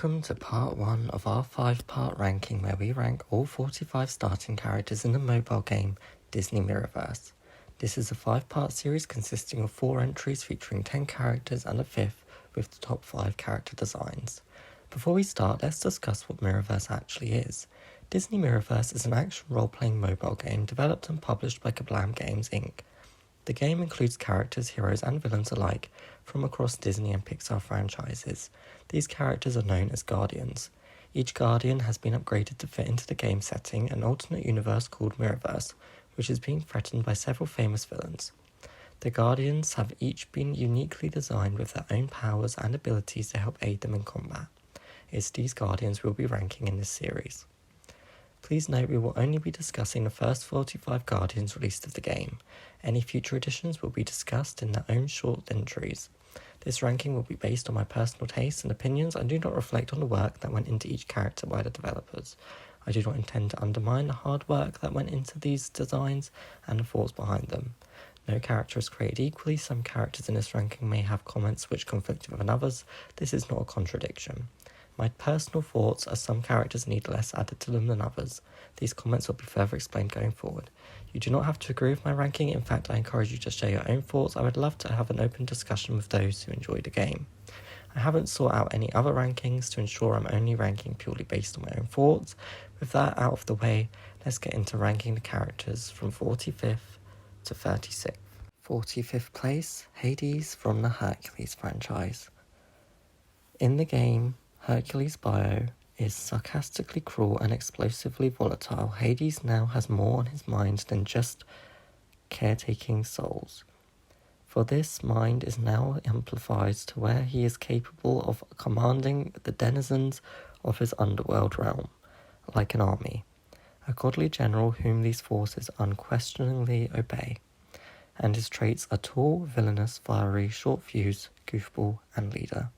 Welcome to part 1 of our 5-part ranking where we rank all 45 starting characters in the mobile game Disney Mirrorverse. This is a 5-part series consisting of 4 entries featuring 10 characters and a 5th with the top 5 character designs. Before we start, let's discuss what Mirrorverse actually is. Disney Mirrorverse is an action role-playing mobile game developed and published by Kablam Games Inc. The game includes characters, heroes and villains alike from across Disney and Pixar franchises. These characters are known as Guardians. Each Guardian has been upgraded to fit into the game setting, an alternate universe called Mirrorverse, which is being threatened by several famous villains. The Guardians have each been uniquely designed with their own powers and abilities to help aid them in combat. It's these Guardians we'll be ranking in this series. Please note we will only be discussing the first 45 Guardians released of the game. Any future editions will be discussed in their own short entries. This ranking will be based on my personal tastes and opinions and do not reflect on the work that went into each character by the developers. I do not intend to undermine the hard work that went into these designs and the thoughts behind them. No character is created equally. Some characters in this ranking may have comments which conflict with others. This is not a contradiction. My personal thoughts are some characters need less added to them than others. These comments will be further explained going forward. You do not have to agree with my ranking. In fact, I encourage you to share your own thoughts. I would love to have an open discussion with those who enjoy the game. I haven't sought out any other rankings to ensure I'm only ranking purely based on my own thoughts. With that out of the way, let's get into ranking the characters from 45th to 36th. 45th place, Hades from the Hercules franchise. In the game, Hercules' bio is sarcastically cruel and explosively volatile. Hades now has more on his mind than just caretaking souls. For this mind is now amplified to where he is capable of commanding the denizens of his underworld realm, like an army, a godly general whom these forces unquestioningly obey. And his traits are tall, villainous, fiery, short-fused, goofball, and leader.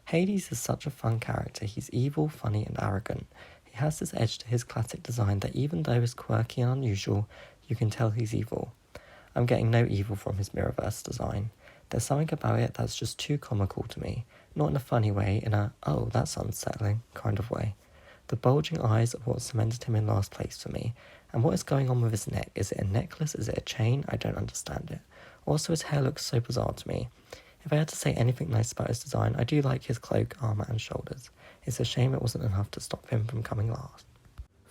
Hades is such a fun character. He's evil, funny, and arrogant. He has this edge to his classic design that even though it's quirky and unusual, you can tell he's evil. I'm getting no evil from his Mirrorverse design. There's something about it that's just too comical to me. Not in a funny way, in a, oh, that's unsettling kind of way. The bulging eyes are what cemented him in last place for me. And what is going on with his neck? Is it a necklace? Is it a chain? I don't understand it. Also, his hair looks so bizarre to me. If I had to say anything nice about his design, I do like his cloak, armour and shoulders. It's a shame it wasn't enough to stop him from coming last.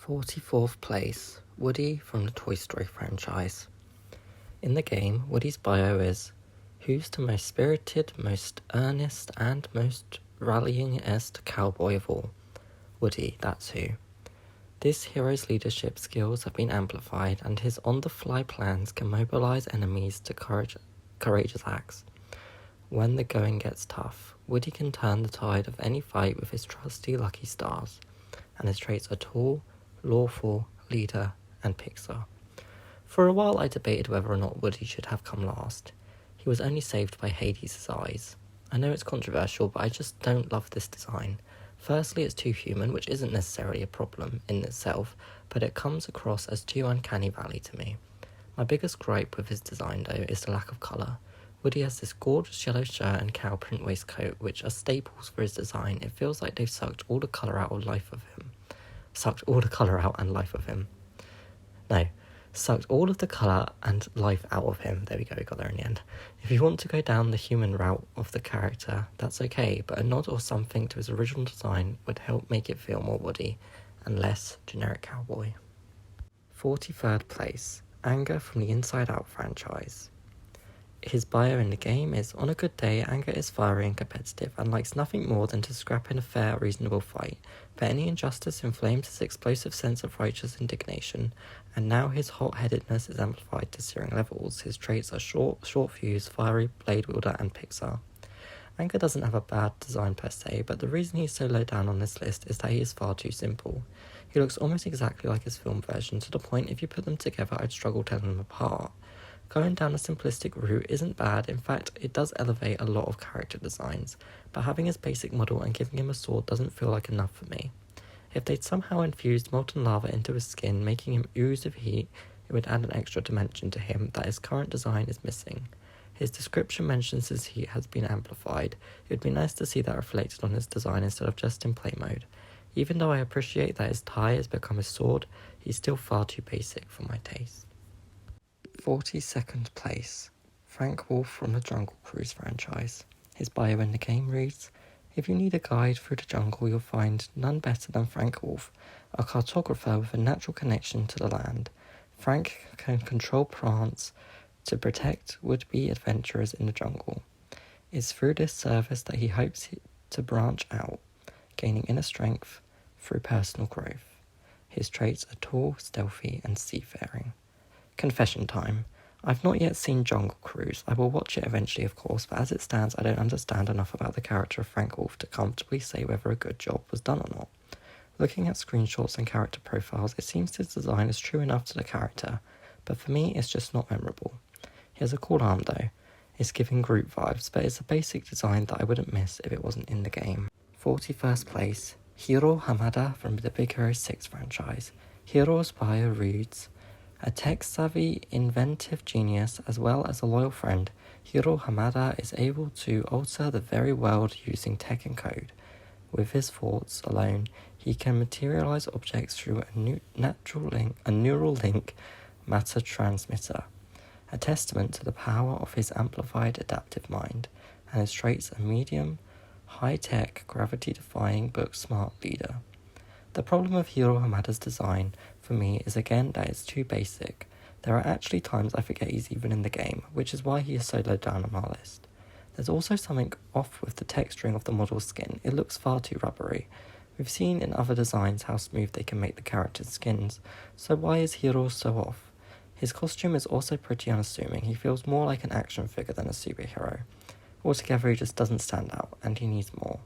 44th place, Woody from the Toy Story franchise. In the game, Woody's bio is, who's the most spirited, most earnest and most rallying-est cowboy of all? Woody, that's who. This hero's leadership skills have been amplified and his on-the-fly plans can mobilise enemies to courageous acts. When the going gets tough, Woody can turn the tide of any fight with his trusty lucky stars, and his traits are tall, lawful, leader, and Pixar. For a while I debated whether or not Woody should have come last. He was only saved by Hades' eyes. I know it's controversial, but I just don't love this design. Firstly, it's too human, which isn't necessarily a problem in itself, but it comes across as too uncanny valley to me. My biggest gripe with his design, though, is the lack of colour. Woody has this gorgeous yellow shirt and cow print waistcoat, which are staples for his design. It feels like they've sucked all the colour out and life of him. Sucked all of the colour and life out of him. There we go, we got there in the end. If you want to go down the human route of the character, that's okay, but a nod or something to his original design would help make it feel more Woody and less generic cowboy. 43rd place, Anger from the Inside Out franchise. His bio in the game is, on a good day, Anger is fiery and competitive and likes nothing more than to scrap in a fair, reasonable fight. But any injustice inflames his explosive sense of righteous indignation, and now his hot-headedness is amplified to searing levels. His traits are short-fused, fiery, blade wielder, and Pixar. Anger doesn't have a bad design per se, but the reason he's so low down on this list is that he is far too simple. He looks almost exactly like his film version, to the point if you put them together I'd struggle telling them apart. Going down a simplistic route isn't bad. In fact, it does elevate a lot of character designs, but having his basic model and giving him a sword doesn't feel like enough for me. If they'd somehow infused molten lava into his skin, making him ooze of heat, it would add an extra dimension to him that his current design is missing. His description mentions his heat has been amplified. It would be nice to see that reflected on his design instead of just in play mode. Even though I appreciate that his tie has become his sword, he's still far too basic for my taste. 42nd place, Frank Wolf from the Jungle Cruise franchise. His bio in the game reads, "If you need a guide through the jungle, you'll find none better than Frank Wolf, a cartographer with a natural connection to the land. Frank can control plants to protect would-be adventurers in the jungle. It's through this service that he hopes to branch out, gaining inner strength through personal growth. His traits are tall, stealthy, and seafaring." Confession time. I've not yet seen Jungle Cruise. I will watch it eventually, of course, but as it stands, I don't understand enough about the character of Frank Wolf to comfortably say whether a good job was done or not. Looking at screenshots and character profiles, it seems his design is true enough to the character, but for me, it's just not memorable. He has a cool arm though. It's giving group vibes, but it's a basic design that I wouldn't miss if it wasn't in the game. 41st place, Hiro Hamada from the Big Hero 6 franchise. Hiro's bio reads, "A tech-savvy, inventive genius, as well as a loyal friend, Hiro Hamada is able to alter the very world using tech and code. With his thoughts alone, he can materialize objects through a neural link matter transmitter, a testament to the power of his amplified adaptive mind, and his traits a medium, high-tech, gravity-defying, book-smart leader. The problem with Hiro Hamada's design, for me, is again that it's too basic. There are actually times I forget he's even in the game, which is why he is so low down on my list. There's also something off with the texturing of the model's skin. It looks far too rubbery. We've seen in other designs how smooth they can make the characters' skins, so why is Hiro so off? His costume is also pretty unassuming. He feels more like an action figure than a superhero. Altogether, he just doesn't stand out, and he needs more."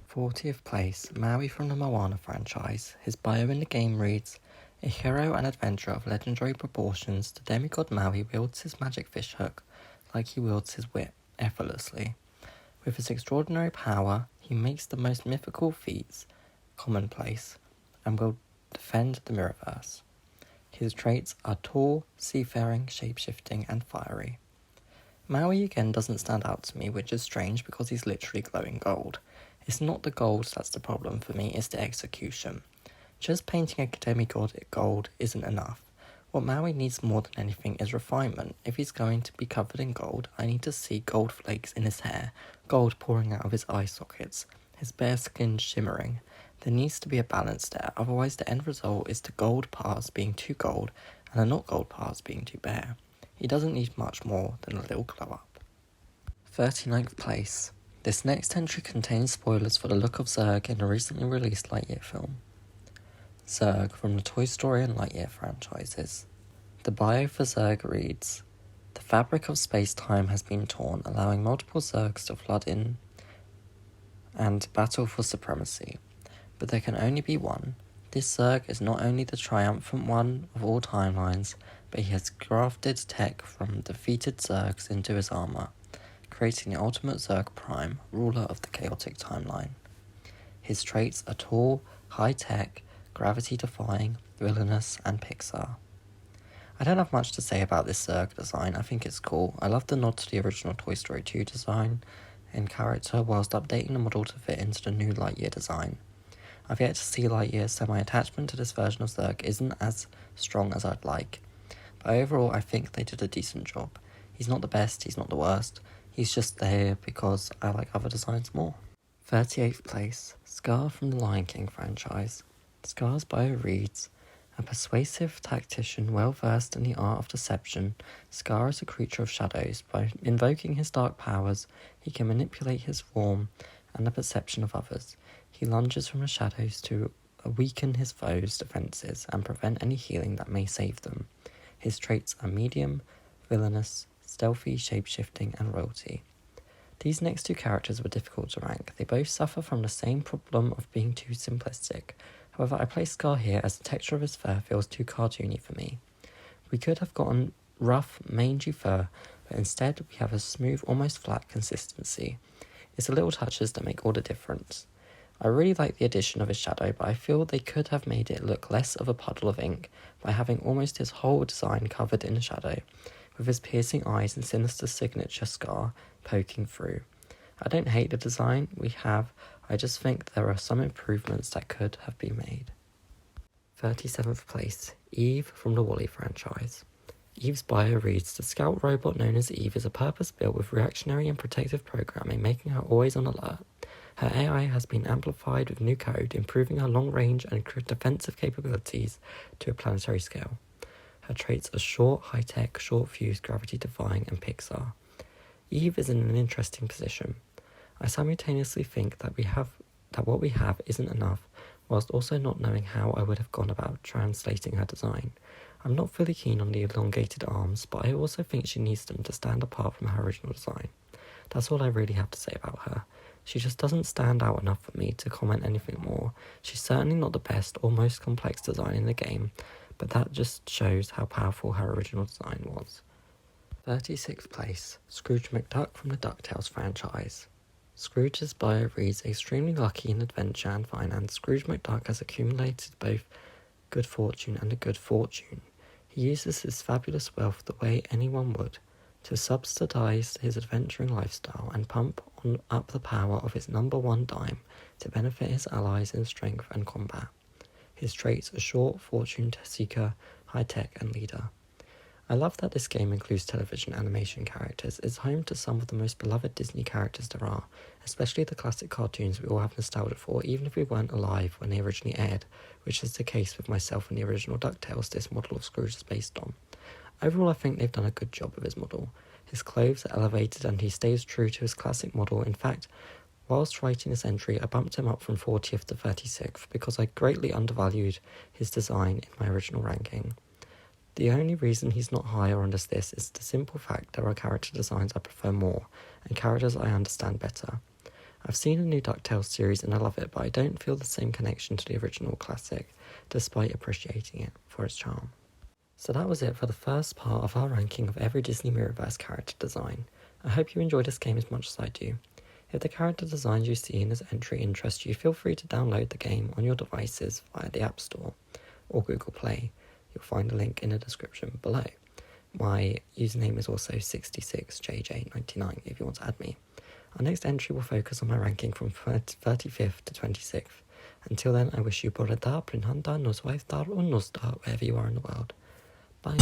40th place, Maui from the Moana franchise. His bio in the game reads, "A hero and adventurer of legendary proportions, the demigod Maui wields his magic fishhook like he wields his whip, effortlessly. With his extraordinary power, he makes the most mythical feats commonplace and will defend the Mirrorverse. His traits are tall, seafaring, shape-shifting, and fiery." Maui again doesn't stand out to me, which is strange because he's literally glowing gold. It's not the gold that's the problem for me, it's the execution. Just painting a demigod gold isn't enough. What Maui needs more than anything is refinement. If he's going to be covered in gold, I need to see gold flakes in his hair, gold pouring out of his eye sockets, his bare skin shimmering. There needs to be a balance there, otherwise the end result is the gold parts being too gold and the not gold parts being too bare. He doesn't need much more than a little glow up. 39th place. This next entry contains spoilers for the look of Zerg in the recently released Lightyear film. Zerg from the Toy Story and Lightyear franchises. The bio for Zerg reads, "The fabric of space-time has been torn, allowing multiple Zergs to flood in and battle for supremacy. But there can only be one. This Zerg is not only the triumphant one of all timelines, but he has grafted tech from defeated Zergs into his armor, creating the ultimate Zerg Prime, ruler of the chaotic timeline. His traits are tall, high-tech, gravity-defying, villainous, and Pixar." I don't have much to say about this Zerg design. I think it's cool. I love the nod to the original Toy Story 2 design and character, whilst updating the model to fit into the new Lightyear design. I've yet to see Lightyear, so my attachment to this version of Zerg isn't as strong as I'd like. But overall, I think they did a decent job. He's not the best, he's not the worst. He's just there because I like other designs more. 38th place, Scar from the Lion King franchise. Scar's bio reads, "A persuasive tactician well versed in the art of deception, Scar is a creature of shadows. By invoking his dark powers, he can manipulate his form and the perception of others. He lunges from the shadows to weaken his foes' defenses and prevent any healing that may save them. His traits are medium, villainous, stealthy, shape-shifting, and royalty." These next two characters were difficult to rank. They both suffer from the same problem of being too simplistic. However, I place Scar here as the texture of his fur feels too cartoony for me. We could have gotten rough, mangy fur, but instead we have a smooth, almost flat consistency. It's the little touches that make all the difference. I really like the addition of his shadow, but I feel they could have made it look less of a puddle of ink by having almost his whole design covered in shadow, with his piercing eyes and sinister signature scar poking through. I don't hate the design we have, I just think there are some improvements that could have been made. 37th place, Eve from the Wally franchise. Eve's bio reads, the scout robot known as Eve is a purpose-built with reactionary and protective programming, making her always on alert. Her AI has been amplified with new code, improving her long-range and defensive capabilities to a planetary scale. Her traits are short, high-tech, short-fused, gravity-defying, and Pixar. Eve is in an interesting position. I simultaneously think that what we have isn't enough, whilst also not knowing how I would have gone about translating her design. I'm not fully keen on the elongated arms, but I also think she needs them to stand apart from her original design. That's all I really have to say about her. She just doesn't stand out enough for me to comment anything more. She's certainly not the best or most complex design in the game, but that just shows how powerful her original design was. 36th place, Scrooge McDuck from the DuckTales franchise. Scrooge's bio reads, extremely lucky in adventure and finance, Scrooge McDuck has accumulated both good fortune and a good fortune. He uses his fabulous wealth the way anyone would, to subsidize his adventuring lifestyle and pump up the power of his number one dime to benefit his allies in strength and combat. His traits are short, fortune seeker, high-tech, and leader. I love that this game includes television animation characters. It's home to some of the most beloved Disney characters there are, especially the classic cartoons we all have nostalgia for, even if we weren't alive when they originally aired, which is the case with myself and the original DuckTales this model of Scrooge is based on. Overall, I think they've done a good job with his model. His clothes are elevated and he stays true to his classic model. In fact, whilst writing this entry, I bumped him up from 40th to 36th because I greatly undervalued his design in my original ranking. The only reason he's not higher on this list is the simple fact there are character designs I prefer more, and characters I understand better. I've seen the new DuckTales series and I love it, but I don't feel the same connection to the original classic, despite appreciating it for its charm. So that was it for the first part of our ranking of every Disney Mirrorverse character design. I hope you enjoyed this game as much as I do. If the character designs you see in this entry interest you, feel free to download the game on your devices via the App Store or Google Play. You'll find a link in the description below. My username is also 66JJ99 if you want to add me. Our next entry will focus on my ranking from 35th to 26th. Until then, I wish you Borada, Prinhanda, Noswaifdar, or Nosdar, wherever you are in the world. Bye.